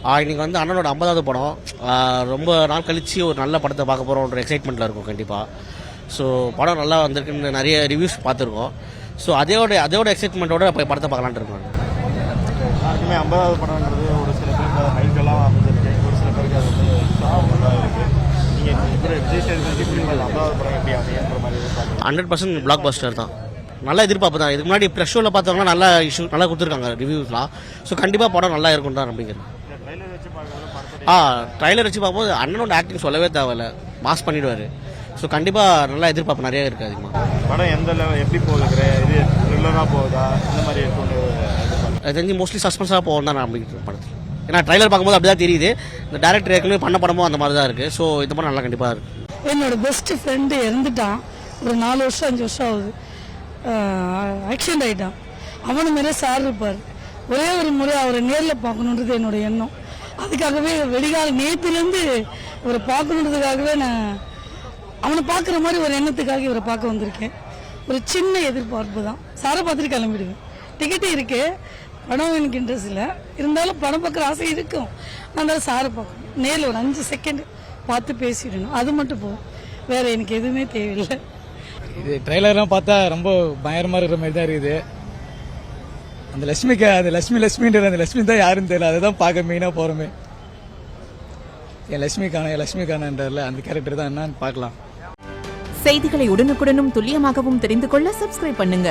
இன்றைக்கி வந்து அண்ணனோட 50வது படம். ரொம்ப நாள் கழித்து ஒரு நல்ல படத்தை பார்க்க போகிறோன்ற எக்ஸைட்மெண்ட்டில் இருக்கும் கண்டிப்பாக. ஸோ படம் நல்லா வந்திருக்குன்னு நிறைய ரிவ்யூஸ் பார்த்துருக்கோம். ஸோ அதோட எக்ஸைட்மெண்ட்டோட போய் படத்தை பார்க்கலான்ட்டு இருக்கோம். யாருக்குமே 50வது படம்ன்றது ஒரு சில பேருக்கு அது ஹைட்டெல்லாம் அமைஞ்சிருக்கு, ஒரு சில பேருக்கு அது வந்து சாப்பிட்றதா இருக்குது. நீங்கள் இப்படி விஜய் சேதுபதி ஃபிலிம் 50வது படம் எப்படி அமையன்ற மாதிரி 100% பிளாக் பஸ்டர் தான். நல்லா எதிர்பார்ப்பு தான். இதுக்கு முன்னாடி ப்ரெஷ் ஷோவில் பார்த்தவங்கன்னா நல்லா நல்லா கொடுத்துருக்காங்க ரிவ்யூஸ்லாம். ஸோ கண்டிப்பாக படம் நல்லா இருக்கும் தான் நம்பிக்கிறேன். ட்ரைலர் வச்சு பார்க்குறது ட்ரைலர் வச்சு பார்க்கும்போது அண்ணனோட ஆக்டிங் சொல்லவே தேவையில்ல, மாஸ் பண்ணிவிடுவார். ஸோ கண்டிப்பாக நல்லா எதிர்பார்ப்பு நிறைய இருக்குது அதிகமாக. படம் எந்த லெவல் எப்படி போகுதுங்கிற இது த்ரில்லராக போகுதா இந்த மாதிரி இருக்கும்னு அது தெரிஞ்சு மோஸ்ட்லி சஸ்பென்ஸாக போகும் தான் நான் நம்பிக்கிறேன் படத்தில். ஏன்னா ட்ரைலர் பார்க்கும்போது அப்படி தான் தெரியுது. இந்த டேரக்டர் ஏற்கனவே பண்ண படமும் அந்த மாதிரி தான் இருக்குது. ஸோ இந்த படம் நல்லா கண்டிப்பாக இருக்குது. என்னோட பெஸ்ட் ஃப்ரெண்டு இறந்துட்டான். ஒரு 4 வருஷம் 5 வருஷம் ஆகுது. ஆக்சிடென்ட் ஆகிட்டான். அவனு மேலே சார் இருப்பார். ஒரே ஒரு முறை அவரை நேரில் பார்க்கணுன்றது என்னோட எண்ணம். அதுக்காகவே வெடிகால நேற்றுலேருந்து இவரை பார்க்கணுன்றதுக்காகவே நான் அவனை பார்க்குற மாதிரி ஒரு எண்ணத்துக்காக இவரை பார்க்க வந்திருக்கேன். ஒரு சின்ன எதிர்பார்ப்பு தான். சாரை பார்த்துட்டு கிளம்பிடுவேன். டிக்கெட்டு இருக்கு. படம் எனக்கு இன்ட்ரெஸ்ட் இல்லை, இருந்தாலும் படம் பார்க்குற ஆசை இருக்கும். அதனால சாரை பார்க்கணும், நேரில் ஒரு 5 செகண்ட் பார்த்து பேசிடணும், அது மட்டும் போதும். வேறு எனக்கு எதுவுமே தேவையில்லை. இது ட்ரெய்லர்லாம் பார்த்தா ரொம்ப பயங்கரமாக இருக்கிற மாதிரி தான் இருக்குது. அந்த லட்சுமின்ற அந்த லட்சுமி தான் யாருன்னு தெரியல, அதை தான் பார்க்க மெயினாக போகிறோமே. என் லட்சுமிக்கானன்றல அந்த கேரக்டர் தான் என்னன்னு பார்க்கலாம். செய்திகளை உடனுக்குடனும் துல்லியமாகவும் தெரிந்து கொள்ள சப்ஸ்கிரைப் பண்ணுங்க.